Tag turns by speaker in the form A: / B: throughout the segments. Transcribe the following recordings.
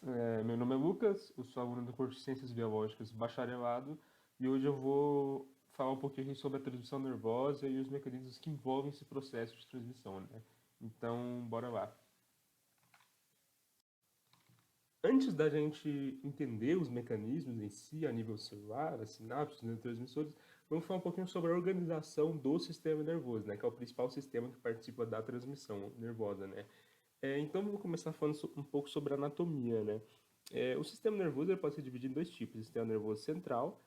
A: Meu nome é Lucas, eu sou aluno do curso de Ciências Biológicas bacharelado e hoje eu vou falar um pouquinho sobre a transmissão nervosa e os mecanismos que envolvem esse processo de transmissão, né? Então, bora lá. Antes da gente entender os mecanismos em si, a nível celular, as sinapses, os neurotransmissores, vamos falar um pouquinho sobre a organização do sistema nervoso, né? Que é o principal sistema que participa da transmissão nervosa, né? Então, vamos começar falando um pouco sobre a anatomia, né? O sistema nervoso ele pode ser dividido em dois tipos. O sistema nervoso central,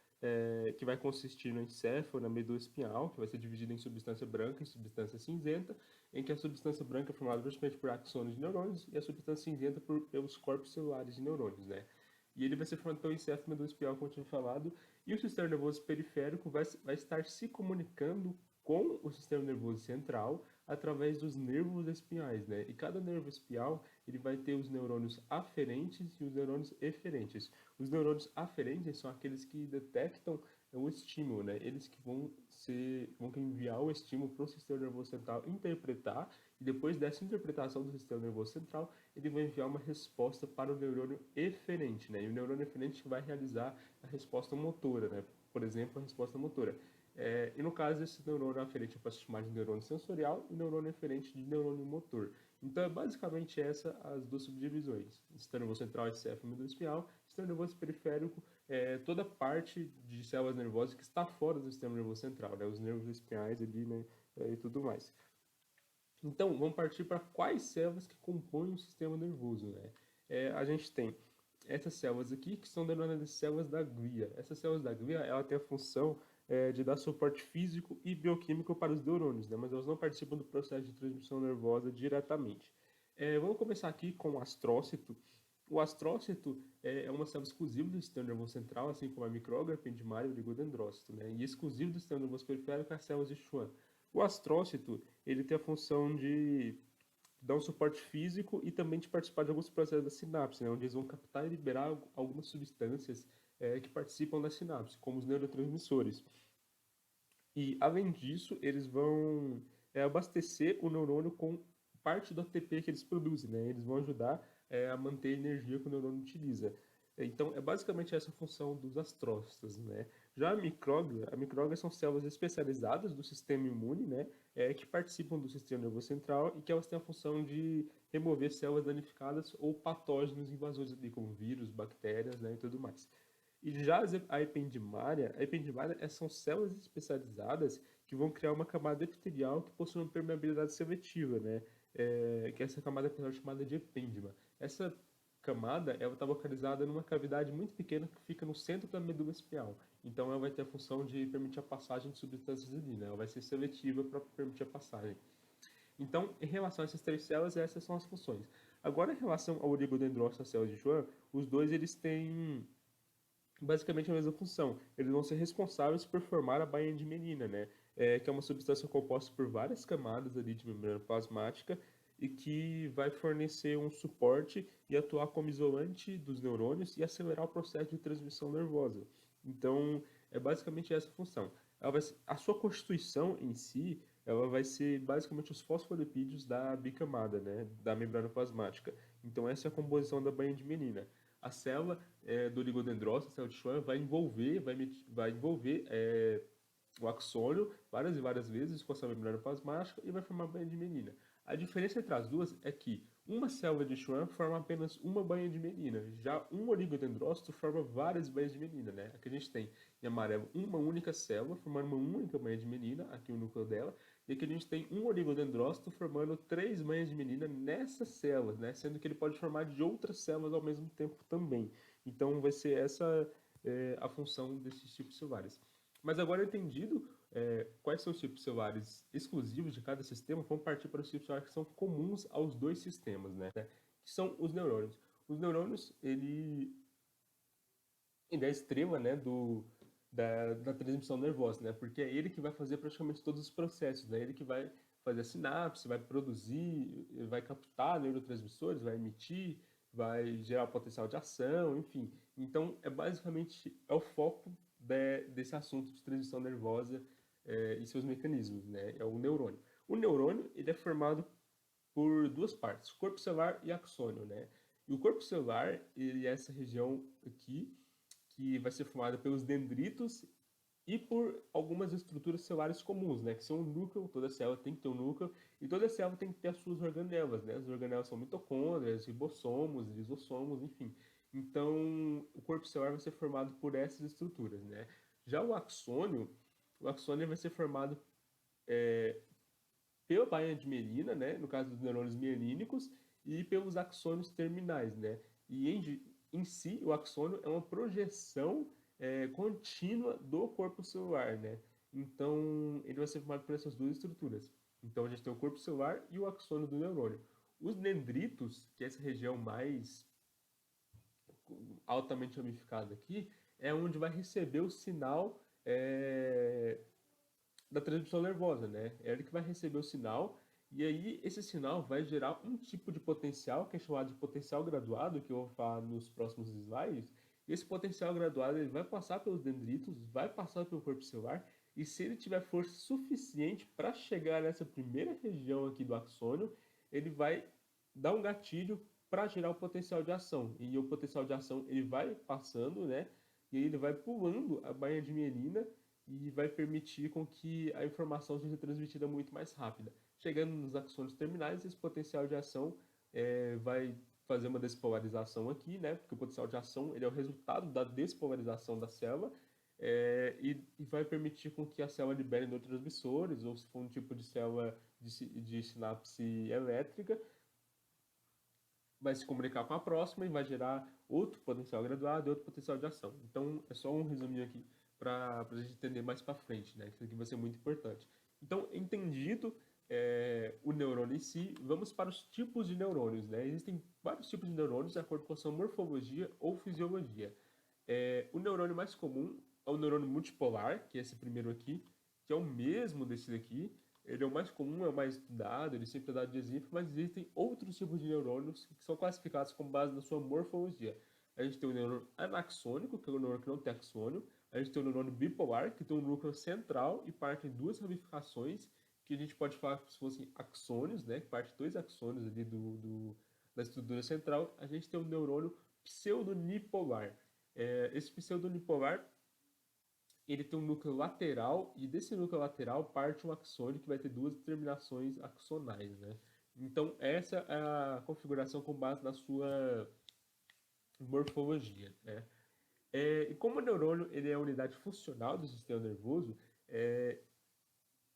A: que vai consistir no encéfalo, na medula espinhal, que vai ser dividido em substância branca e substância cinzenta, em que a substância branca é formada principalmente por axônios de neurônios e a substância cinzenta pelos corpos celulares de neurônios, né? E ele vai ser formado pelo encéfalo e medula espinhal, como eu tinha falado, e o sistema nervoso periférico vai estar se comunicando com o sistema nervoso central através dos nervos espinhais, né? E cada nervo espinhal ele vai ter os neurônios aferentes e os neurônios eferentes. Os neurônios aferentes são aqueles que detectam o estímulo, né? Eles que vão enviar o estímulo para o sistema nervoso central interpretar e depois dessa interpretação do sistema nervoso central, ele vai enviar uma resposta para o neurônio eferente, né? E o neurônio eferente vai realizar a resposta motora, né? Por exemplo, a resposta motora. E no caso, esse neurônio aferente eu posso chamar de neurônio sensorial e neurônio eferente de neurônio motor. Então, é basicamente essa as duas subdivisões. Sistema nervoso central, encéfalo e medula espinhal. Sistema nervoso periférico é toda parte de células nervosas que está fora do sistema nervoso central, né? Os nervos espinhais ali, né? E tudo mais. Então, vamos partir para quais células que compõem o sistema nervoso, né? A gente tem essas células aqui, que são denominadas células da glia. Essas células da glia, ela tem a função de dar suporte físico e bioquímico para os neurônios, né? Mas elas não participam do processo de transmissão nervosa diretamente. Vamos começar aqui com o astrócito. O astrócito é uma célula exclusiva do sistema nervoso central, assim como a micróglia, ependimária e o oligodendrócito, né? E exclusivo do sistema nervoso periférico é as células de Schwann. O astrócito, ele tem a função de dar um suporte físico e também de participar de alguns processos da sinapse, né, onde eles vão captar e liberar algumas substâncias que participam da sinapse, como os neurotransmissores. E, além disso, eles vão abastecer o neurônio com parte do ATP que eles produzem, né? Eles vão ajudar a manter a energia que o neurônio utiliza. Então, é basicamente essa a função dos astrócitos, né? Já a micróglia são células especializadas do sistema imune, né? Que participam do sistema nervoso central e que elas têm a função de remover células danificadas ou patógenos invasores ali, como vírus, bactérias, né? E tudo mais. E já a ependimária são células especializadas que vão criar uma camada epitelial que possui uma permeabilidade seletiva, né? Que é essa camada epitelial chamada de epêndima. Essa camada ela está localizada numa cavidade muito pequena que fica no centro da medula espinhal. Então ela vai ter a função de permitir a passagem de substâncias ali, né? Ela vai ser seletiva para permitir a passagem. Então, em relação a essas três células, essas são as funções. Agora, em relação ao oligodendrócito e às células de Schwann, os dois eles têm basicamente a mesma função. Eles vão ser responsáveis por formar a bainha de melanina, né? Que é uma substância composta por várias camadas ali de membrana plasmática e que vai fornecer um suporte e atuar como isolante dos neurônios e acelerar o processo de transmissão nervosa. Então, é basicamente essa a função. A sua constituição em si, ela vai ser basicamente os fosfolipídios da bicamada, né, da membrana plasmática. Então, essa é a composição da bainha de melanina. A célula do oligodendrócito, a célula de Schwann, vai envolver o axônio várias e várias vezes com essa membrana plasmática e vai formar a bainha de melanina. A diferença entre as duas é que uma célula de Schwann forma apenas uma bainha de melanina, já um oligodendrócito forma várias bainhas de melanina, né? Aqui a gente tem em amarelo uma única célula formando uma única bainha de melanina, aqui o núcleo dela, e aqui a gente tem um oligodendrócito formando três bainhas de melanina nessas células, né? Sendo que ele pode formar de outras células ao mesmo tempo também. Então vai ser essa a função desses tipos celulares. Mas agora entendido quais são os tipos celulares exclusivos de cada sistema, vamos partir para os tipos celulares que são comuns aos dois sistemas, né? Que são os neurônios. Os neurônios, ele é a estrela, né, da transmissão nervosa, né? Porque é ele que vai fazer praticamente todos os processos, né? Ele que vai fazer a sinapse, vai produzir, vai captar neurotransmissores, vai emitir, vai gerar o potencial de ação, enfim. Então, basicamente o foco desse assunto de transmissão nervosa e seus mecanismos, né? É o neurônio. O neurônio, ele é formado por duas partes, corpo celular e axônio, né? E o corpo celular, ele é essa região aqui, que vai ser formada pelos dendritos e por algumas estruturas celulares comuns, né? Que são o núcleo, toda célula tem que ter um núcleo, e toda célula tem que ter as suas organelas, né? As organelas são mitocôndrias, ribossomos, lisossomos, enfim. Então, o corpo celular vai ser formado por essas estruturas, né? Já o axônio vai ser formado pela bainha de mielina, né? No caso dos neurônios mielínicos, e pelos axônios terminais, né? E em si, o axônio é uma projeção contínua do corpo celular, né? Então, ele vai ser formado por essas duas estruturas. Então, a gente tem o corpo celular e o axônio do neurônio. Os dendritos, que é essa região mais altamente ramificada aqui, é onde vai receber o sinal da transmissão nervosa, né? É ele que vai receber o sinal, e aí esse sinal vai gerar um tipo de potencial, que é chamado de potencial graduado, que eu vou falar nos próximos slides. E esse potencial graduado ele vai passar pelos dendritos, vai passar pelo corpo celular, e se ele tiver força suficiente para chegar nessa primeira região aqui do axônio, ele vai dar um gatilho para gerar o potencial de ação. E o potencial de ação ele vai passando, né? E aí ele vai pulando a bainha de mielina e vai permitir com que a informação seja transmitida muito mais rápida. Chegando nos axônios terminais, esse potencial de ação vai fazer uma despolarização aqui, né? Porque o potencial de ação ele é o resultado da despolarização da célula e vai permitir com que a célula libere neurotransmissores, ou se for um tipo de célula de sinapse elétrica, vai se comunicar com a próxima e vai gerar outro potencial graduado e outro potencial de ação. Então, é só um resuminho aqui para a gente entender mais para frente, né? Isso aqui vai ser muito importante. Então, entendido o neurônio em si, vamos para os tipos de neurônios, né? Existem vários tipos de neurônios de acordo com a sua morfologia ou fisiologia. O neurônio mais comum é o neurônio multipolar, que é esse primeiro aqui, que é o mesmo desse daqui. Ele é o mais comum, é o mais estudado, ele sempre é dado de exemplo, mas existem outros tipos de neurônios que são classificados com base na sua morfologia. A gente tem o neurônio anaxônico, que é o neurônio que não tem axônio. A gente tem o neurônio bipolar, que tem um núcleo central e parte em duas ramificações, que a gente pode falar que se fossem axônios, né? Que parte dois axônios ali da estrutura central. A gente tem o neurônio pseudonipolar. Esse pseudonipolar ele tem um núcleo lateral e desse núcleo lateral parte um axônio que vai ter duas terminações axonais, né? Então essa é a configuração com base na sua morfologia, né? E como o neurônio ele é a unidade funcional do sistema nervoso,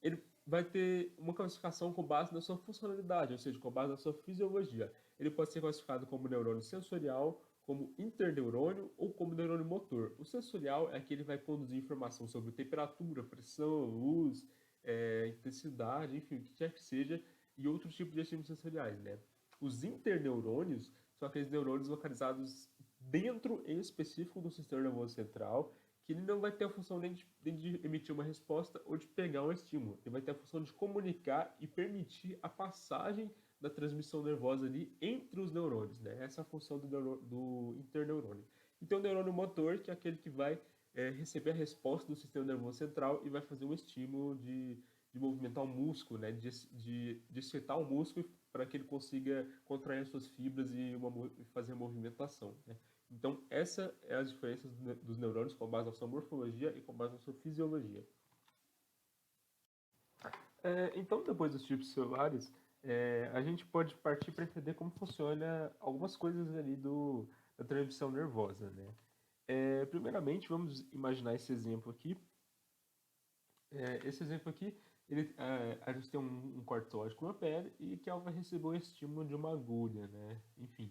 A: ele vai ter uma classificação com base na sua funcionalidade, ou seja, com base na sua fisiologia. Ele pode ser classificado como neurônio sensorial, como interneurônio ou como neurônio motor. O sensorial é que ele vai conduzir informação sobre temperatura, pressão, luz, intensidade, enfim, o que quer que seja, e outros tipos de estímulos sensoriais, né? Os interneurônios são aqueles neurônios localizados dentro em específico do sistema nervoso central, que ele não vai ter a função nem de emitir uma resposta ou de pegar um estímulo. Ele vai ter a função de comunicar e permitir a passagem da transmissão nervosa ali entre os neurônios, né? Essa é a função do interneurônio. E tem o neurônio motor, que é aquele que vai receber a resposta do sistema nervoso central e vai fazer um estímulo de movimentar o músculo, né? De excitar o músculo para que ele consiga contrair as suas fibras e fazer a movimentação, né? Então, essa é as diferenças dos neurônios com base na sua morfologia e com base na sua fisiologia. Então, depois dos tipos celulares, a gente pode partir para entender como funciona algumas coisas ali da transmissão nervosa, né? Primeiramente, vamos imaginar esse exemplo aqui. Esse exemplo aqui, a gente tem um cortótico na pele e que ela vai receber o estímulo de uma agulha, né? Enfim,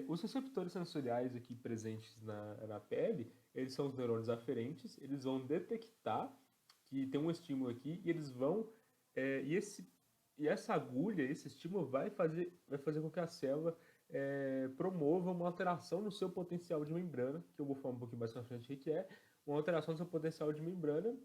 A: os receptores sensoriais aqui presentes na pele, eles são os neurônios aferentes, eles vão detectar que tem um estímulo aqui e eles vão e essa agulha, esse estímulo vai fazer com que a célula promova uma alteração no seu potencial de membrana, que eu vou falar um pouquinho mais pra frente o que é, uma alteração no seu potencial de membrana,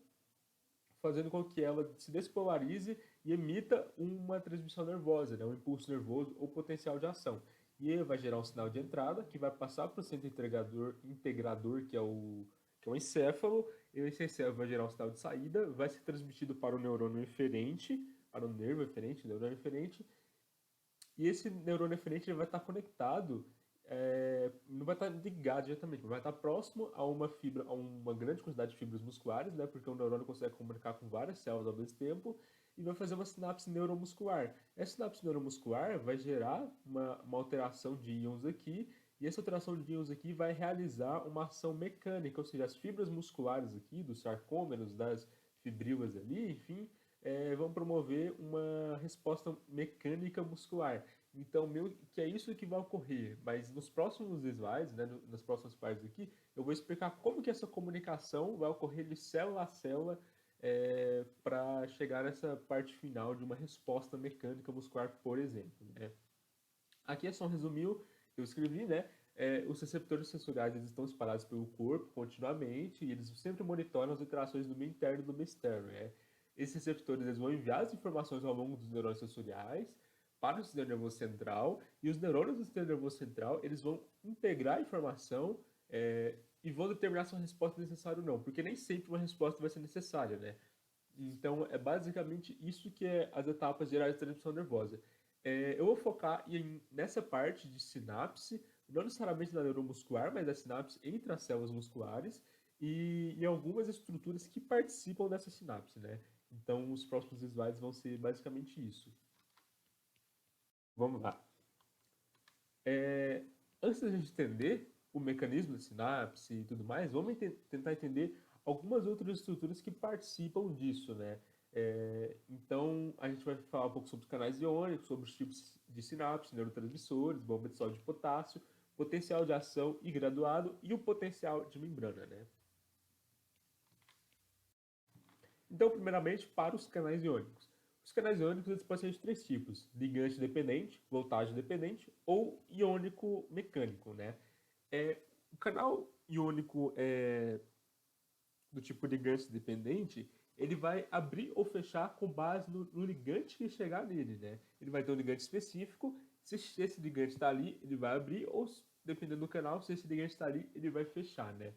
A: fazendo com que ela se despolarize e emita uma transmissão nervosa, né, um impulso nervoso ou potencial de ação. E ele vai gerar um sinal de entrada que vai passar para o centro integrador, que é o encéfalo, e esse encéfalo vai gerar um sinal de saída, vai ser transmitido para o neurônio eferente, para o nervo eferente, neurônio eferente, e esse neurônio eferente ele vai estar conectado não vai estar ligado diretamente, mas vai estar próximo a uma fibra, a uma grande quantidade de fibras musculares, né? Porque o neurônio consegue comunicar com várias células ao mesmo tempo e vai fazer uma sinapse neuromuscular. Essa sinapse neuromuscular vai gerar uma alteração de íons aqui, e essa alteração de íons aqui vai realizar uma ação mecânica, ou seja, as fibras musculares aqui, dos sarcômeros, das fibrilas ali, enfim, vão promover uma resposta mecânica muscular. Então, que é isso que vai ocorrer. Mas nos próximos slides, né, nas próximas partes aqui, eu vou explicar como que essa comunicação vai ocorrer de célula a célula para chegar nessa parte final de uma resposta mecânica muscular, por exemplo. Né? Aqui é só um resuminho que eu escrevi, né? Os receptores sensoriais eles estão espalhados pelo corpo continuamente e eles sempre monitoram as interações do meio interno e do meio externo. Né? Esses receptores eles vão enviar as informações ao longo dos neurônios sensoriais para o sistema nervoso central e os neurônios do sistema nervoso central eles vão integrar a informação e vão determinar se uma resposta é necessária ou não, porque nem sempre uma resposta vai ser necessária, né? Então, é basicamente isso que é as etapas gerais da transmissão nervosa. Eu vou focar nessa parte de sinapse, não necessariamente da neuromuscular, mas da sinapse entre as células musculares e em algumas estruturas que participam dessa sinapse, né? Então, os próximos slides vão ser basicamente isso. Vamos lá. Antes da gente entender o mecanismo da sinapse e tudo mais, vamos tentar entender algumas outras estruturas que participam disso, né? Então, a gente vai falar um pouco sobre os canais iônicos, sobre os tipos de sinapse, neurotransmissores, bomba de sódio de potássio, potencial de ação e graduado e o potencial de membrana, né? Então, primeiramente, para os canais iônicos. Os canais iônicos eles podem ser de três tipos: ligante dependente, voltagem dependente ou iônico mecânico, né? O canal iônico do tipo ligante dependente, ele vai abrir ou fechar com base no ligante que chegar nele, né? Ele vai ter um ligante específico, se esse ligante está ali, ele vai abrir, ou dependendo do canal, se esse ligante está ali, ele vai fechar, né?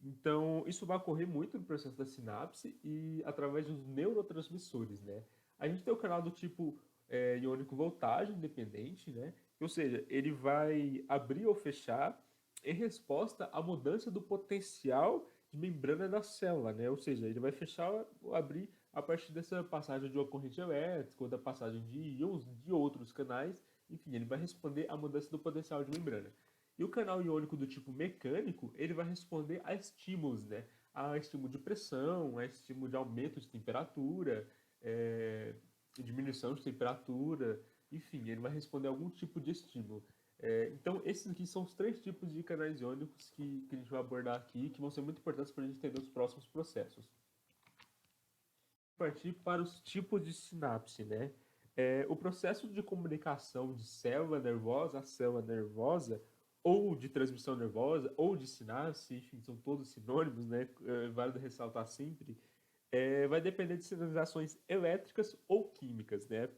A: Então, isso vai ocorrer muito no processo da sinapse e através dos neurotransmissores, né? A gente tem o canal do tipo iônico voltagem dependente, né? Ou seja, ele vai abrir ou fechar em resposta à mudança do potencial de membrana da célula, né? Ou seja, ele vai fechar ou abrir a partir dessa passagem de uma corrente elétrica ou da passagem de íons de outros canais. Enfim, ele vai responder à mudança do potencial de membrana. E o canal iônico do tipo mecânico, ele vai responder a estímulos, né? A estímulo de pressão, a estímulo de aumento de temperatura, diminuição de temperatura, enfim, ele vai responder a algum tipo de estímulo. Então, esses aqui são os três tipos de canais iônicos que a gente vai abordar aqui, que vão ser muito importantes para a gente entender os próximos processos. Partir para os tipos de sinapse, né? O processo de comunicação de célula nervosa a célula nervosa, ou de transmissão nervosa, ou de sinapse, enfim, são todos sinônimos, né? É válido ressaltar sempre, vai depender de sinalizações elétricas ou químicas, né?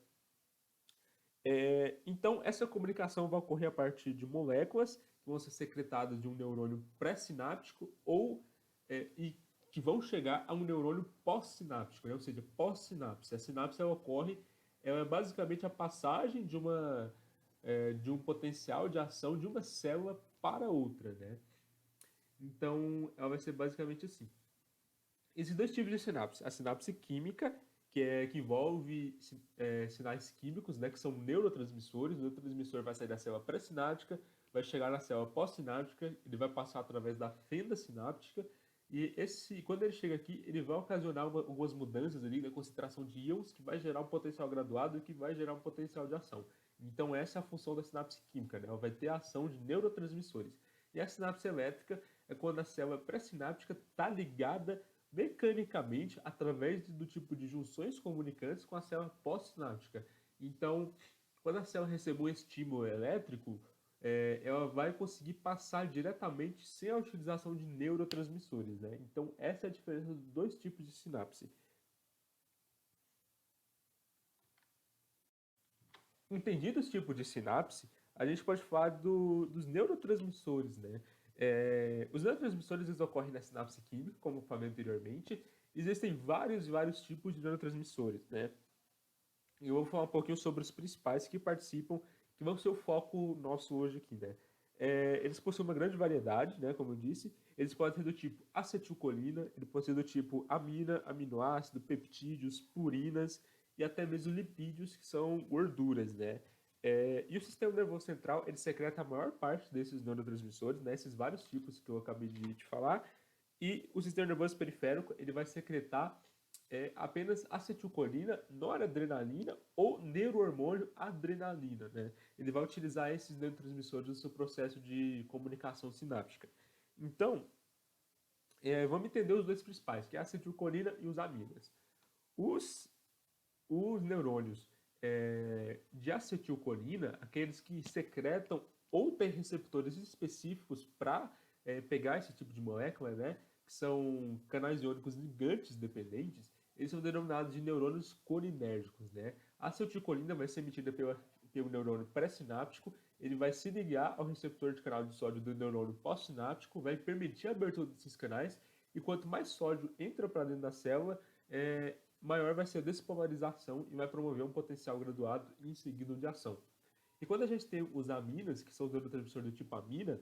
A: Então, essa comunicação vai ocorrer a partir de moléculas que vão ser secretadas de um neurônio pré-sináptico e que vão chegar a um neurônio pós-sináptico, né? Ou seja, pós-sinapse. A sinapse ela é basicamente a passagem de um potencial de ação de uma célula para outra, né? Então, ela vai ser basicamente assim. Existem dois tipos de sinapse. A sinapse química, que envolve sinais químicos, né, que são neurotransmissores. O neurotransmissor vai sair da célula pré-sináptica, vai chegar na célula pós-sináptica, ele vai passar através da fenda sináptica, e quando ele chega aqui, ele vai ocasionar algumas mudanças ali na concentração de íons, que vai gerar um potencial graduado e que vai gerar um potencial de ação. Então, essa é a função da sinapse química, né? Ela vai ter a ação de neurotransmissores. E a sinapse elétrica é quando a célula pré-sináptica está ligada mecanicamente através do tipo de junções comunicantes com a célula pós-sináptica. Então, quando a célula recebe um estímulo elétrico, ela vai conseguir passar diretamente sem a utilização de neurotransmissores, né? Então, essa é a diferença dos dois tipos de sinapse. Entendido esse tipo de sinapse, a gente pode falar dos neurotransmissores, né? Os neurotransmissores eles ocorrem na sinapse química, como eu falei anteriormente. Existem vários tipos de neurotransmissores, né? Eu vou falar um pouquinho sobre os principais que participam, que vão ser o foco nosso hoje aqui, né? Eles possuem uma grande variedade, né, como eu disse. Eles podem ser do tipo acetilcolina, ele pode ser do tipo amina, aminoácido, peptídeos, purinas e até mesmo lipídios, que são gorduras, né? E o sistema nervoso central, ele secreta a maior parte desses neurotransmissores, né, esses vários tipos que eu acabei de te falar, e o sistema nervoso periférico, ele vai secretar apenas acetilcolina, noradrenalina ou neurohormônio adrenalina, né? Ele vai utilizar esses neurotransmissores no seu processo de comunicação sináptica. Então, vamos entender os dois principais, que é a acetilcolina e os aminas. Os, os neurônios de acetilcolina, aqueles que secretam ou têm receptores específicos para pegar esse tipo de molécula, né, que são canais iônicos ligantes dependentes, eles são denominados de neurônios colinérgicos, né? A acetilcolina vai ser emitida pelo neurônio pré-sináptico, ele vai se ligar ao receptor de canal de sódio do neurônio pós-sináptico, vai permitir a abertura desses canais, e quanto mais sódio entra para dentro da célula, maior vai ser a despolarização e vai promover um potencial graduado e em seguida de ação. E quando a gente tem os aminas, que são os neurotransmissores do tipo amina,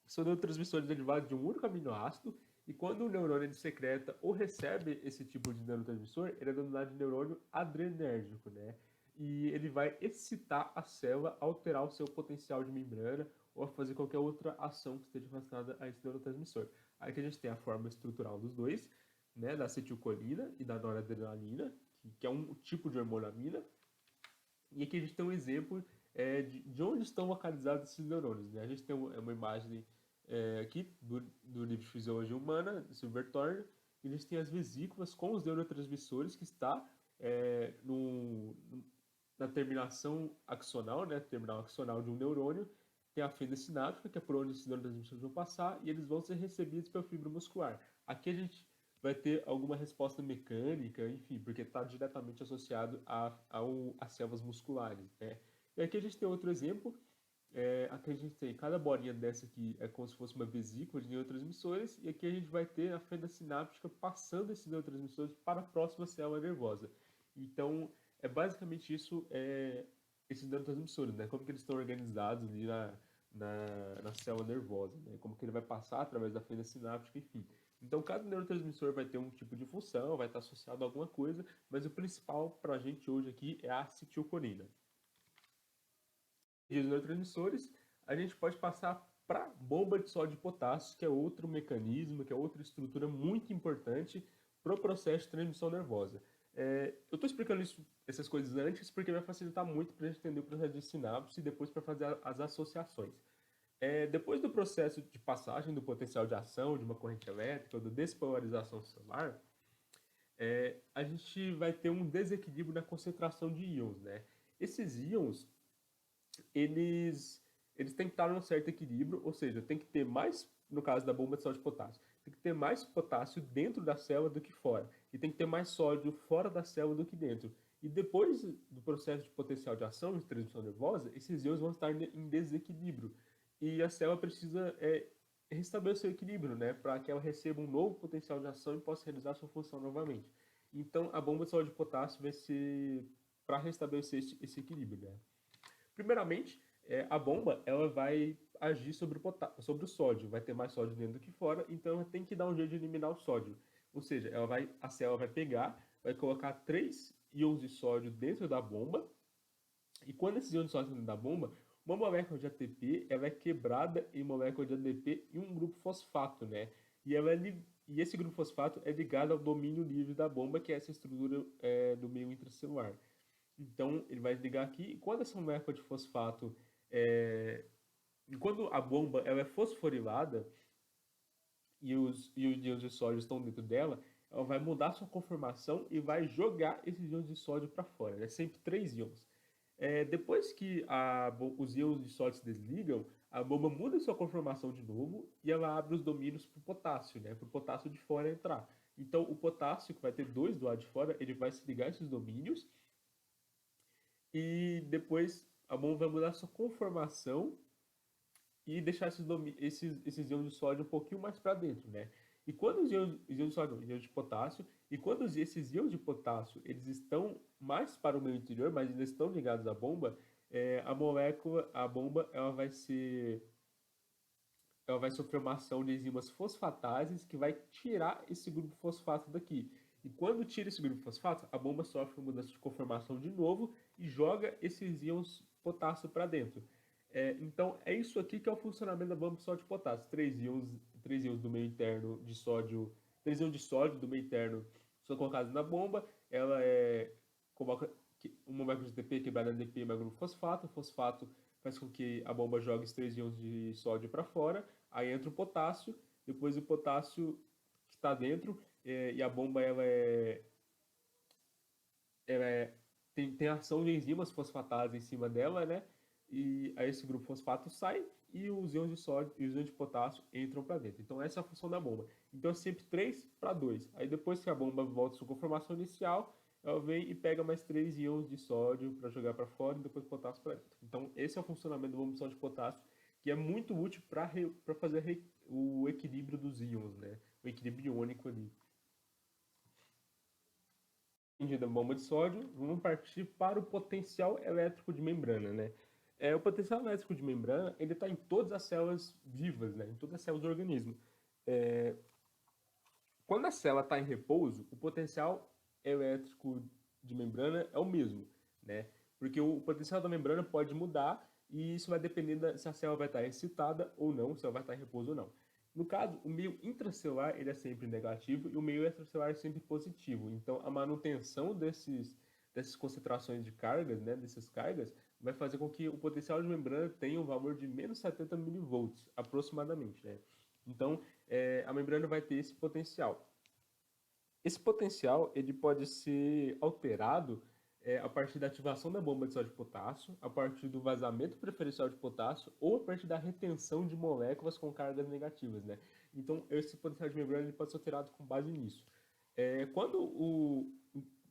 A: são neurotransmissores derivados de um único aminoácido, e quando o neurônio ele secreta ou recebe esse tipo de neurotransmissor, ele é denominado de neurônio adrenérgico, né? E ele vai excitar a célula, alterar o seu potencial de membrana ou a fazer qualquer outra ação que esteja relacionada a esse neurotransmissor. Aí que a gente tem a forma estrutural dos dois, né, da acetilcolina e da noradrenalina, que é um tipo de hormônio amina. E aqui a gente tem um exemplo de onde estão localizados esses neurônios. Né? A gente tem uma imagem aqui do livro de Fisiologia Humana, do Silver Thorne, e a gente tem as vesículas com os neurotransmissores que está na terminação axonal, né, terminal axonal de um neurônio, tem a fenda sináptica, que é por onde esses neurotransmissores vão passar, e eles vão ser recebidos pela fibra muscular. Aqui a gente vai ter alguma resposta mecânica, enfim, porque está diretamente associado às células musculares, né? E aqui a gente tem outro exemplo, aqui a gente tem cada bolinha dessa aqui é como se fosse uma vesícula de neurotransmissores, e aqui a gente vai ter a fenda sináptica passando esses neurotransmissores para a próxima célula nervosa. Então, é basicamente isso, esses neurotransmissores, né? Como que eles estão organizados ali na célula nervosa, né? Como que ele vai passar através da fenda sináptica, enfim. Então, cada neurotransmissor vai ter um tipo de função, vai estar associado a alguma coisa, mas o principal para a gente hoje aqui é a acetilcolina. E os neurotransmissores, a gente pode passar para a bomba de sódio e potássio, que é outro mecanismo, que é outra estrutura muito importante para o processo de transmissão nervosa. Eu estou explicando essas coisas antes porque vai facilitar muito para a gente entender o processo de sinapse e depois para fazer as associações. Depois do processo de passagem do potencial de ação de uma corrente elétrica ou da despolarização celular, a gente vai ter um desequilíbrio na concentração de íons, né? Esses íons, eles têm que estar num certo equilíbrio, ou seja, tem que ter mais, no caso da bomba de sódio e potássio, tem que ter mais potássio dentro da célula do que fora, e tem que ter mais sódio fora da célula do que dentro. E depois do processo de potencial de ação de transmissão nervosa, esses íons vão estar em desequilíbrio. E a célula precisa restabelecer o equilíbrio, né, para que ela receba um novo potencial de ação e possa realizar sua função novamente. Então, a bomba de sódio e potássio vai ser para restabelecer esse equilíbrio, né? Primeiramente, a bomba ela vai agir sobre o sódio, vai ter mais sódio dentro do que fora, então ela tem que dar um jeito de eliminar o sódio. Ou seja, a célula vai pegar, vai colocar 3 íons de sódio dentro da bomba, e quando esses íons de sódio dentro da bomba, uma molécula de ATP ela é quebrada em molécula de ADP e um grupo fosfato, né? E esse grupo fosfato é ligado ao domínio livre da bomba, que é essa estrutura do meio intracelular. Então, ele vai ligar aqui, e quando essa molécula de fosfato, quando a bomba ela é fosforilada e os íons de sódio estão dentro dela, ela vai mudar sua conformação e vai jogar esses íons de sódio para fora, né? Sempre 3 íons. Depois que os íons de sódio se desligam, a bomba muda sua conformação de novo e ela abre os domínios para o potássio, né? Para o potássio de fora entrar. Então, o potássio, que vai ter 2 do lado de fora, ele vai se ligar a esses domínios e depois a bomba vai mudar sua conformação e deixar esses íons de sódio um pouquinho mais para dentro, né? E quando os íons de sódio, íons de potássio, e quando esses íons de potássio eles estão mais para o meio interior, mas ainda estão ligados à bomba, a bomba ela vai ser ela vai sofrer uma ação de enzimas fosfatases que vai tirar esse grupo fosfato daqui. E quando tira esse grupo fosfato, a bomba sofre uma mudança de conformação de novo e joga esses íons potássio para dentro. Então, é isso aqui que é o funcionamento da bomba de sódio e potássio. Três íons do meio interno de sódio, três íons de sódio do meio interno são colocados na bomba. Ela convoca uma molécula de ATP quebrada em ADP mais grupo fosfato. O fosfato faz com que a bomba jogue os 3 íons de sódio para fora. Aí entra o potássio. Depois o potássio que está dentro e a bomba tem ação de enzimas fosfatadas em cima dela, né? E aí esse grupo fosfato sai e os íons de sódio e os íons de potássio entram para dentro. Então essa é a função da bomba. Então é sempre 3 para 2. Aí depois que a bomba volta à sua conformação inicial, ela vem e pega mais 3 íons de sódio para jogar para fora e depois potássio para dentro. Então esse é o funcionamento da bomba de sódio e potássio, que é muito útil para fazer o equilíbrio dos íons, né? O equilíbrio iônico ali. Da bomba de sódio, vamos partir para o potencial elétrico de membrana, né? O potencial elétrico de membrana, ele está em todas as células vivas, né? Em todas as células do organismo. Quando a célula está em repouso, o potencial elétrico de membrana é o mesmo, né? Porque o potencial da membrana pode mudar e isso vai depender se a célula vai estar excitada ou não, se ela vai estar em repouso ou não. No caso, o meio intracelular ele é sempre negativo e o meio extracelular é sempre positivo. Então, a manutenção dessas concentrações de cargas, né, dessas cargas, vai fazer com que o potencial de membrana tenha um valor de menos 70 milivolts, aproximadamente, né? Então, a membrana vai ter esse potencial. Esse potencial ele pode ser alterado a partir da ativação da bomba de sódio de potássio, a partir do vazamento preferencial de potássio ou a partir da retenção de moléculas com cargas negativas, né? Então, esse potencial de membrana ele pode ser alterado com base nisso. Quando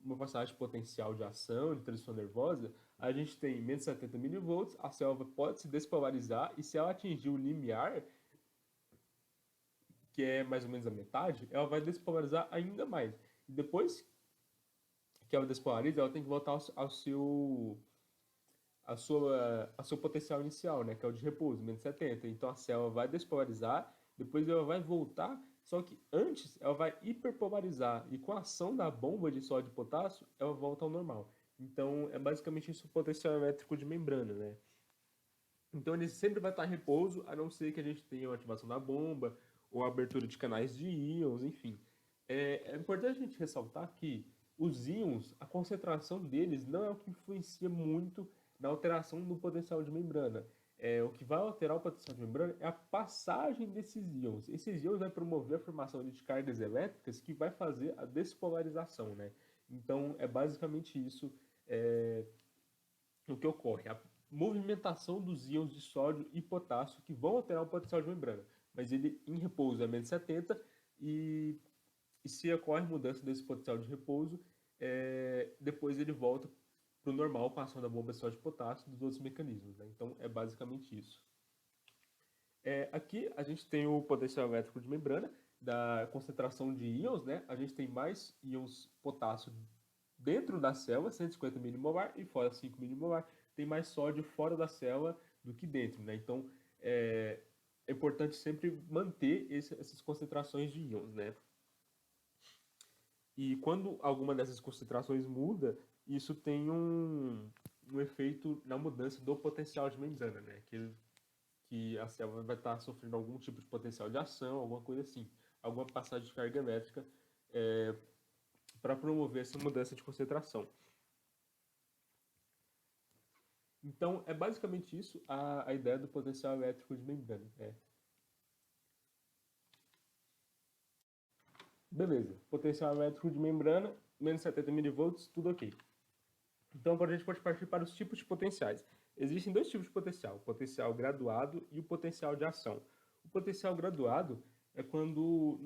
A: uma passagem potencial de ação, de transição nervosa, a gente tem menos 70 milivolts, a célula pode se despolarizar e se ela atingir o limiar, que é mais ou menos a metade, ela vai despolarizar ainda mais. E depois que ela despolariza, ela tem que voltar ao seu potencial inicial, né, que é o de repouso, menos 70. Então a célula vai despolarizar, depois ela vai voltar, só que antes ela vai hiperpolarizar e com a ação da bomba de sódio e potássio, ela volta ao normal. Então é basicamente isso o potencial elétrico de membrana, né? Então ele sempre vai estar em repouso, a não ser que a gente tenha uma ativação da bomba ou abertura de canais de íons, enfim. É importante a gente ressaltar que os íons, a concentração deles não é o que influencia muito na alteração do potencial de membrana. O que vai alterar o potencial de membrana é a passagem desses íons. Esses íons vai promover a formação de cargas elétricas que vai fazer a despolarização, né? Então é basicamente isso o que ocorre. A movimentação dos íons de sódio e potássio que vão alterar o potencial de membrana. Mas ele em repouso é menos 70 e se ocorre mudança desse potencial de repouso, depois ele volta para o normal com a ação da bomba de sódio e potássio e dos outros mecanismos. Né? Então é basicamente isso. Aqui a gente tem o potencial elétrico de membrana, da concentração de íons, né? A gente tem mais íons potássio dentro da célula, 150 milimolar, e fora 5 milimolar. Tem mais sódio fora da célula do que dentro, né? Então é importante sempre manter essas concentrações de íons, né? E quando alguma dessas concentrações muda, isso tem um efeito na mudança do potencial de membrana, né? Que a célula vai estar sofrendo algum tipo de potencial de ação, alguma coisa assim, alguma passagem de carga elétrica para promover essa mudança de concentração. Então, é basicamente isso a ideia do potencial elétrico de membrana. Beleza, potencial elétrico de membrana, menos 70 milivolts, tudo ok. Então, agora a gente pode partir para os tipos de potenciais. Existem dois tipos de potencial, o potencial graduado e o potencial de ação. O potencial graduado é quando,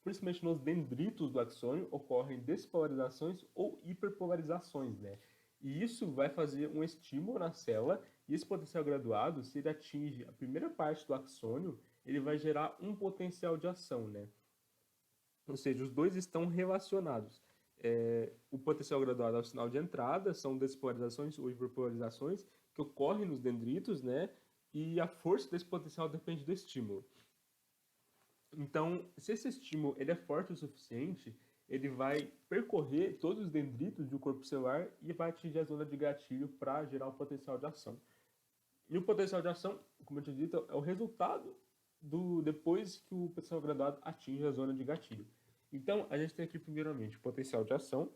A: principalmente nos dendritos do axônio, ocorrem despolarizações ou hiperpolarizações, né? E isso vai fazer um estímulo na célula, e esse potencial graduado, se ele atinge a primeira parte do axônio, ele vai gerar um potencial de ação, né? Ou seja, os dois estão relacionados. O potencial graduado é o sinal de entrada, são despolarizações ou hiperpolarizações que ocorrem nos dendritos, né? e a força desse potencial depende do estímulo. Então, se esse estímulo ele é forte o suficiente, ele vai percorrer todos os dendritos do corpo celular e vai atingir a zona de gatilho para gerar um potencial de ação. E o potencial de ação, como eu tinha dito, é o resultado depois que o potencial graduado atinge a zona de gatilho. Então, a gente tem aqui, primeiramente, o potencial de ação.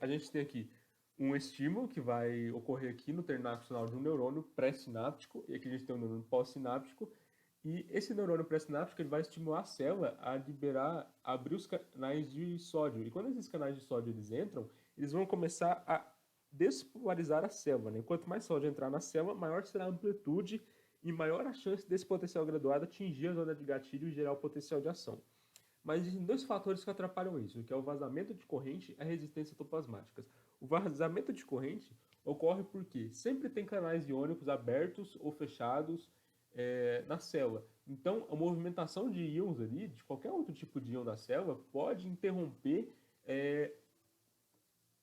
A: A gente tem aqui um estímulo que vai ocorrer aqui no terminal axonal de um neurônio pré-sináptico, e aqui a gente tem um neurônio pós-sináptico, e esse neurônio pré-sináptico ele vai estimular a célula a abrir os canais de sódio. E quando esses canais de sódio eles entram, eles vão começar a despolarizar a célula, né? Quanto mais sódio entrar na célula, maior será a amplitude e maior a chance desse potencial graduado atingir a zona de gatilho e gerar o potencial de ação. Mas existem dois fatores que atrapalham isso, que é o vazamento de corrente e a resistência citoplasmáticas. O vazamento de corrente ocorre porque sempre tem canais iônicos abertos ou fechados na célula. Então, a movimentação de íons ali, de qualquer outro tipo de íon da célula, pode interromper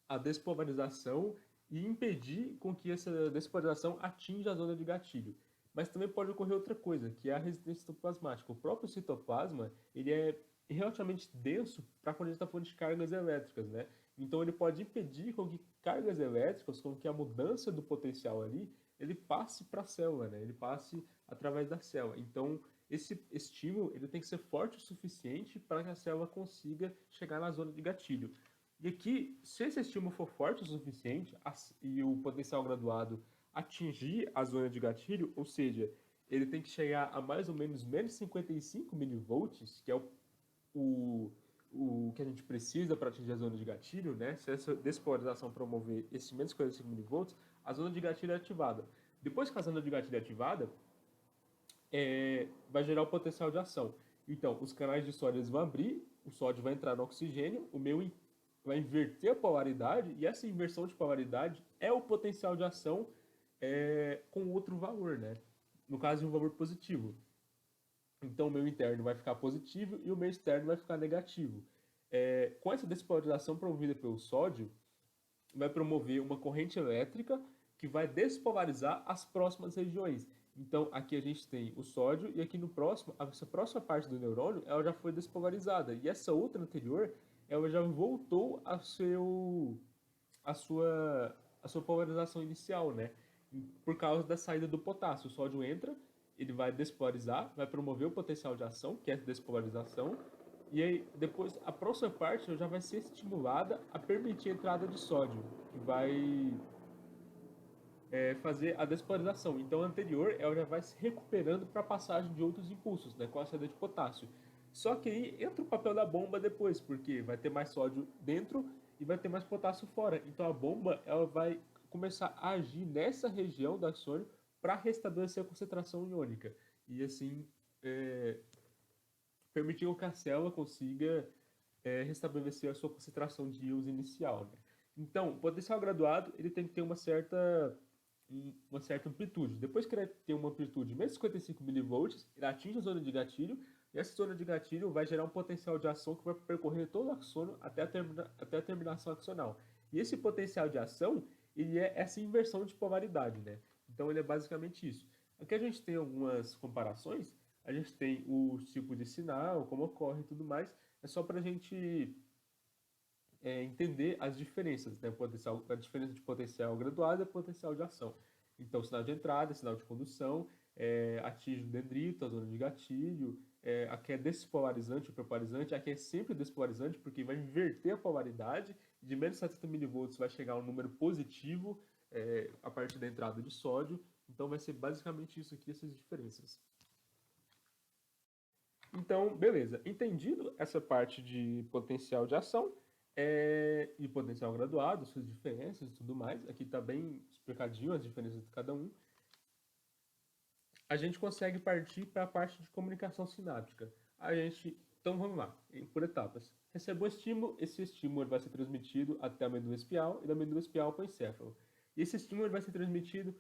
A: a despolarização e impedir com que essa despolarização atinja a zona de gatilho. Mas também pode ocorrer outra coisa, que é a resistência citoplasmática. O próprio citoplasma ele é relativamente denso para quando a gente está falando de cargas elétricas, né? Então ele pode impedir com que cargas elétricas, com que a mudança do potencial ali, ele passe para a célula, né? Ele passe através da célula. Então esse estímulo ele tem que ser forte o suficiente para que a célula consiga chegar na zona de gatilho. E aqui, se esse estímulo for forte o suficiente e o potencial graduado atingir a zona de gatilho, ou seja, ele tem que chegar a mais ou menos menos 55 milivolts, que é o que a gente precisa para atingir a zona de gatilho, né? Se essa despolarização promover esse menos 55 milivolts, a zona de gatilho é ativada. Depois que a zona de gatilho é ativada, vai gerar o potencial de ação. Então, os canais de sódio vão abrir, o sódio vai entrar no oxigênio, o meu vai inverter a polaridade, e essa inversão de polaridade é o potencial de ação com outro valor, né? No caso, um valor positivo. Então, o meu interno vai ficar positivo e o meu externo vai ficar negativo. Com essa despolarização promovida pelo sódio, vai promover uma corrente elétrica que vai despolarizar as próximas regiões. Então, aqui a gente tem o sódio e aqui no próximo, essa próxima parte do neurônio, ela já foi despolarizada. E essa outra anterior, ela já voltou a sua polarização inicial, né? Por causa da saída do potássio. O sódio entra, ele vai despolarizar, vai promover o potencial de ação, que é a despolarização, e aí depois a próxima parte já vai ser estimulada a permitir a entrada de sódio, que vai fazer a despolarização. Então a anterior ela já vai se recuperando para a passagem de outros impulsos, né, com a saída de potássio. Só que aí entra o papel da bomba depois, porque vai ter mais sódio dentro e vai ter mais potássio fora. Então a bomba ela vai começar a agir nessa região do axônio para restabelecer a concentração iônica. E assim permitir que a célula consiga restabelecer a sua concentração de íons inicial. Né? Então, o potencial graduado ele tem que ter uma certa amplitude. Depois que ele tem uma amplitude de menos 55 milivolts, ele atinge a zona de gatilho, e essa zona de gatilho vai gerar um potencial de ação que vai percorrer todo o axônio até a terminação axonal. E esse potencial de ação, ele é essa inversão de polaridade, né? Então ele é basicamente isso. Aqui a gente tem algumas comparações, a gente tem o tipo de sinal, como ocorre e tudo mais, é só para a gente entender as diferenças, né? A diferença de potencial graduado e potencial de ação. Então, sinal de entrada, sinal de condução, atinge o dendrito, a zona de gatilho, aqui é despolarizante ou prepolarizante, aqui é sempre despolarizante porque vai inverter a polaridade, de menos 70 mV vai chegar a um número positivo a partir da entrada de sódio, então vai ser basicamente isso aqui, essas diferenças. Então, beleza. Entendido essa parte de potencial de ação e potencial graduado, suas diferenças e tudo mais, aqui está bem explicadinho as diferenças de cada um, a gente consegue partir para a parte de comunicação sináptica. Então vamos lá, por etapas. Recebeu o estímulo, esse estímulo vai ser transmitido até a medula espial e da medula espial para o encéfalo. E esse estímulo vai ser transmitido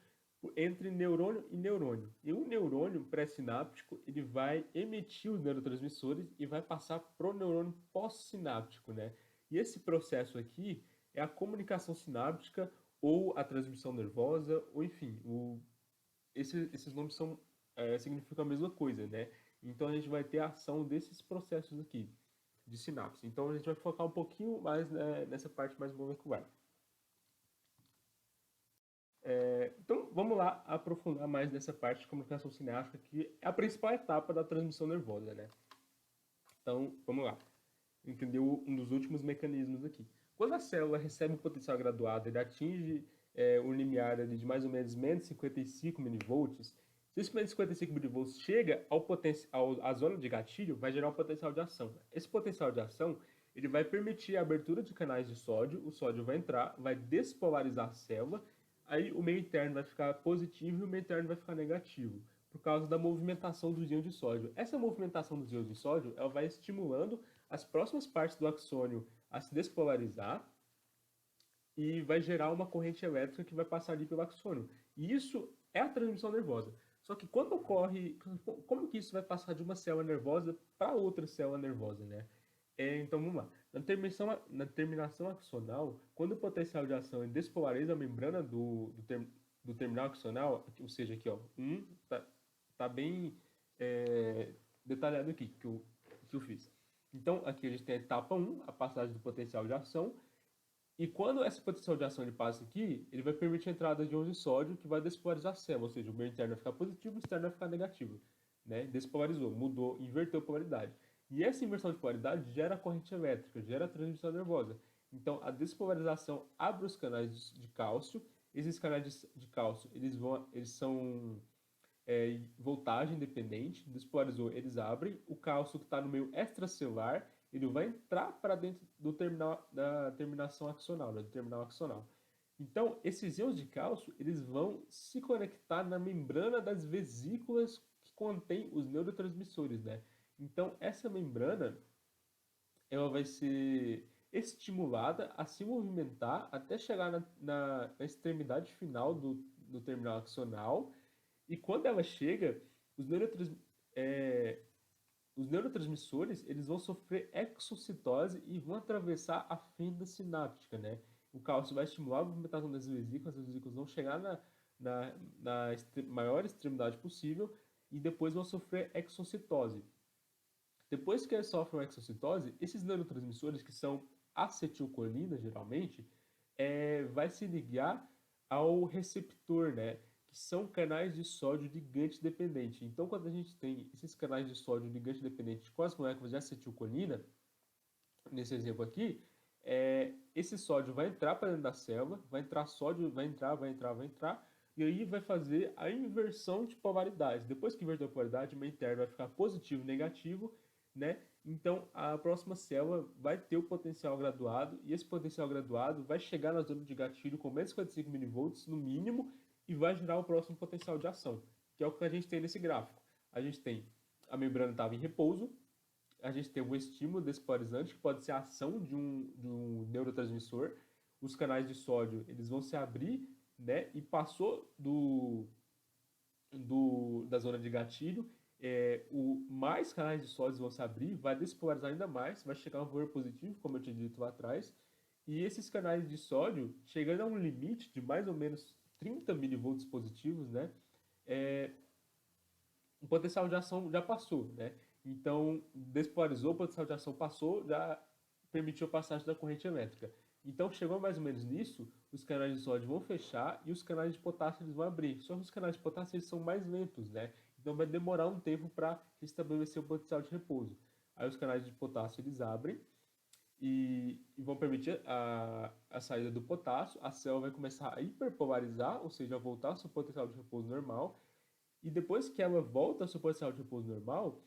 A: entre neurônio e neurônio. E o neurônio pré-sináptico ele vai emitir os neurotransmissores e vai passar para o neurônio pós-sináptico, né? E esse processo aqui é a comunicação sináptica ou a transmissão nervosa, ou enfim, esses nomes significam a mesma coisa, né? Então a gente vai ter a ação desses processos aqui de sinapse. Então a gente vai focar um pouquinho mais, né, nessa parte mais molecular. Então vamos lá aprofundar mais nessa parte de comunicação sináptica, que é a principal etapa da transmissão nervosa, né? Então vamos lá, entender um dos últimos mecanismos aqui. Quando a célula recebe um potencial graduado, ele atinge um limiar ali de mais ou menos menos 55 milivolts. Se esse menos 55 milivolts chega à zona de gatilho, vai gerar um potencial de ação. Esse potencial de ação ele vai permitir a abertura de canais de sódio, o sódio vai entrar, vai despolarizar a célula, aí o meio interno vai ficar positivo e o meio interno vai ficar negativo, por causa da movimentação dos íons de sódio. Essa movimentação dos íons de sódio ela vai estimulando as próximas partes do axônio a se despolarizar e vai gerar uma corrente elétrica que vai passar ali pelo axônio. E isso é a transmissão nervosa. Só que quando ocorre, como que isso vai passar de uma célula nervosa para outra célula nervosa, né? Então vamos lá. Na terminação axonal, quando o potencial de ação despolariza a membrana do terminal axonal, ou seja, aqui ó, tá bem detalhado aqui que eu fiz. Então aqui a gente tem a etapa 1, a passagem do potencial de ação, e quando esse potencial de ação ele passa aqui, ele vai permitir a entrada de íons de sódio que vai despolarizar a célula, ou seja, o meio interno vai ficar positivo e o externo vai ficar negativo. Né? Despolarizou, mudou, inverteu a polaridade. E essa inversão de polaridade gera corrente elétrica, gera transmissão nervosa. Então, a despolarização abre os canais de cálcio. Esses canais de cálcio, eles são voltagem dependente. Despolarizou, eles abrem. O cálcio que está no meio extracelular, ele vai entrar para dentro do terminal da terminação axonal, né, do terminal axonal. Então, esses íons de cálcio, eles vão se conectar na membrana das vesículas que contém os neurotransmissores, né? Então, essa membrana, ela vai ser estimulada a se movimentar até chegar na extremidade final do terminal axonal. E quando ela chega, os neurotransmissores eles vão sofrer exocitose e vão atravessar a fenda sináptica, né? O cálcio vai estimular a movimentação das vesículas, as vesículas vão chegar na maior extremidade possível e depois vão sofrer exocitose. Depois que eles sofrem exocitose, esses neurotransmissores, que são acetilcolina, geralmente, vai se ligar ao receptor, né? Que são canais de sódio ligante dependente. Então, quando a gente tem esses canais de sódio ligante dependente com as moléculas de acetilcolina, nesse exemplo aqui, esse sódio vai entrar para dentro da célula, vai entrar sódio, vai entrar, e aí vai fazer a inversão de polaridade. Depois que inverter a polaridade, o meio interno vai ficar positivo e negativo, né? Então, a próxima célula vai ter o potencial graduado, e esse potencial graduado vai chegar na zona de gatilho com menos 55 mV no mínimo, e vai gerar o próximo potencial de ação, que é o que a gente tem nesse gráfico. A gente tem a membrana estava em repouso, a gente tem um estímulo despolarizante, que pode ser a ação de um neurotransmissor, os canais de sódio eles vão se abrir, né, e passou da zona de gatilho, mais canais de sódio vão se abrir, vai despolarizar ainda mais, vai chegar a um valor positivo, como eu tinha dito lá atrás, e esses canais de sódio, chegando a um limite de mais ou menos 30 milivolts positivos, né, o potencial de ação já passou, né? Então, despolarizou, o potencial de ação passou, já permitiu a passagem da corrente elétrica. Então, chegou mais ou menos nisso, os canais de sódio vão fechar e os canais de potássio eles vão abrir. Só que os canais de potássio eles são mais lentos, né? Então, vai demorar um tempo para restabelecer o potencial de repouso. Aí, os canais de potássio eles abrem e vão permitir a saída do potássio. A célula vai começar a hiperpolarizar, ou seja, a voltar ao seu potencial de repouso normal. E depois que ela volta ao seu potencial de repouso normal,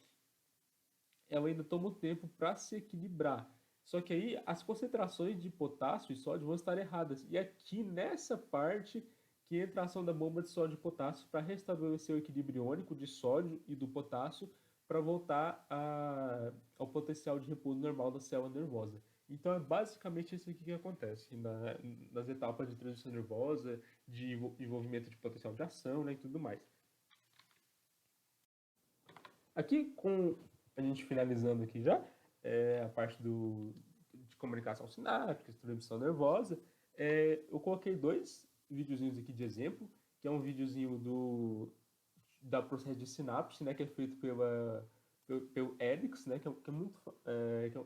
A: ela ainda toma um tempo para se equilibrar. Só que aí as concentrações de potássio e sódio vão estar erradas. E aqui nessa parte que entra a ação da bomba de sódio e potássio para restabelecer o equilíbrio iônico de sódio e do potássio para voltar ao potencial de repouso normal da célula nervosa. Então é basicamente isso aqui que acontece nas etapas de transição nervosa, de envolvimento de potencial de ação, né, e tudo mais. Aqui, com a gente finalizando aqui já, a parte de comunicação sináptica, transmissão nervosa, eu coloquei dois videozinhos aqui de exemplo, que é um videozinho da processo de sinapse, né, que é feito pelo Helix, né, que é muito que é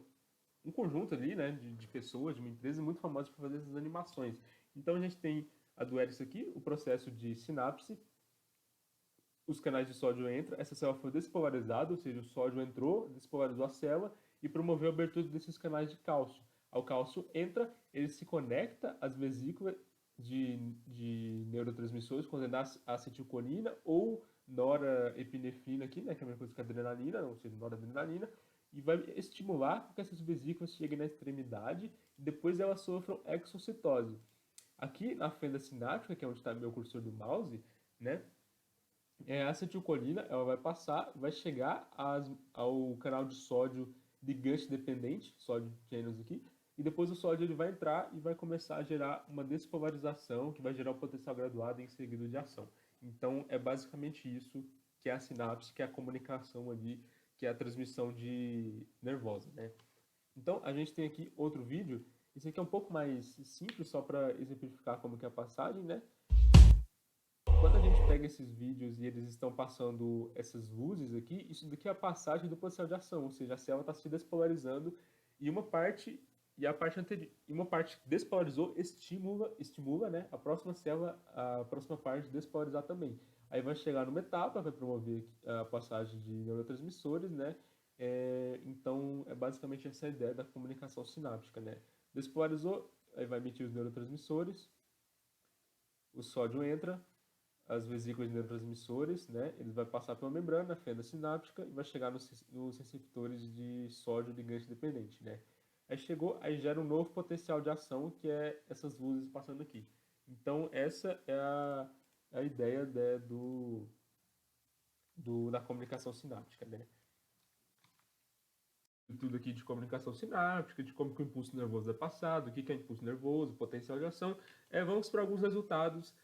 A: um conjunto ali, né, de pessoas, de uma empresa muito famosa para fazer essas animações. Então a gente tem a do Helix aqui, o processo de sinapse, os canais de sódio entram, essa célula foi despolarizada, ou seja, o sódio entrou, despolarizou a célula e promoveu a abertura desses canais de cálcio. O cálcio entra, ele se conecta às vesículas de neurotransmissores, contendo acetilcolina ou norepinefrina aqui, né, que é a mesma coisa que a adrenalina, ou seja, noradrenalina, e vai estimular que essas vesículas cheguem na extremidade e depois elas sofram exocitose. Aqui na fenda sináptica, que é onde está meu cursor do mouse, né, a acetilcolina ela vai passar, vai chegar ao canal de sódio ligante dependente, sódio channels aqui, e depois o sódio ele vai entrar e vai começar a gerar uma despolarização que vai gerar o potencial graduado em seguida de ação. Então é basicamente isso que é a sinapse, que é a comunicação ali, que é a transmissão de nervosa, né? Então a gente tem aqui outro vídeo, esse aqui é um pouco mais simples, só para exemplificar como que é a passagem, né? Quando a gente pega esses vídeos e eles estão passando essas luzes aqui, isso daqui é a passagem do potencial de ação, ou seja, a célula está se despolarizando e uma parte e uma parte que despolarizou estimula, né, a próxima célula, a próxima parte despolarizar também. Aí vai chegar numa etapa, vai promover a passagem de neurotransmissores, né? Então é basicamente essa ideia da comunicação sináptica, né? Despolarizou, aí vai emitir os neurotransmissores, o sódio entra, as vesículas de neurotransmissores, né? Ele vai passar pela membrana, a fenda sináptica e vai chegar nos receptores de sódio ligante dependente, né? Aí chegou, aí gera um novo potencial de ação, que é essas luzes passando aqui. Então, essa é a ideia, né, da comunicação sináptica, né? Tudo aqui de comunicação sináptica, de como que o impulso nervoso é passado, o que é impulso nervoso, potencial de ação. Vamos para alguns resultados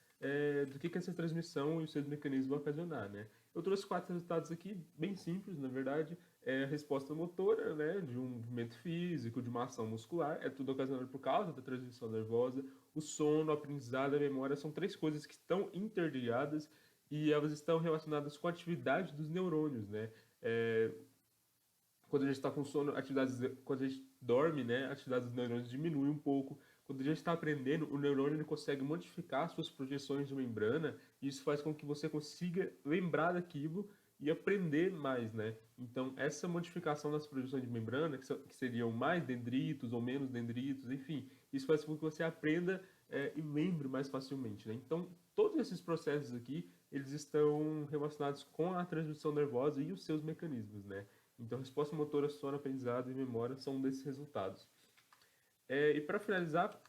A: do que essa transmissão e os seus mecanismos vão ocasionar, né? Eu trouxe 4 resultados aqui, bem simples, na verdade. A resposta motora, né, de um movimento físico, de uma ação muscular, é tudo ocasionado por causa da transmissão nervosa. O sono, a aprendizado, a memória são 3 coisas que estão interligadas e elas estão relacionadas com a atividade dos neurônios, né? Quando a gente está com sono, quando a gente dorme, né, a atividade dos neurônios diminui um pouco. Quando a gente está aprendendo, o neurônio ele consegue modificar suas projeções de membrana e isso faz com que você consiga lembrar daquilo e aprender mais, né? Então, essa modificação das projeções de membrana, que seriam mais dendritos ou menos dendritos, enfim, isso faz com que você aprenda e lembre mais facilmente, né? Então, todos esses processos aqui, eles estão relacionados com a transmissão nervosa e os seus mecanismos, né? Então, resposta motora, sono, aprendizado e memória são um desses resultados. E para finalizar,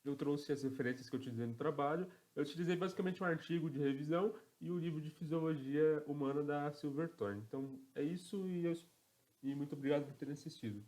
A: eu trouxe as referências que eu utilizei no trabalho. Eu utilizei basicamente um artigo de revisão e o livro de Fisiologia Humana da Silverthorne. Então, é isso e muito obrigado por terem assistido.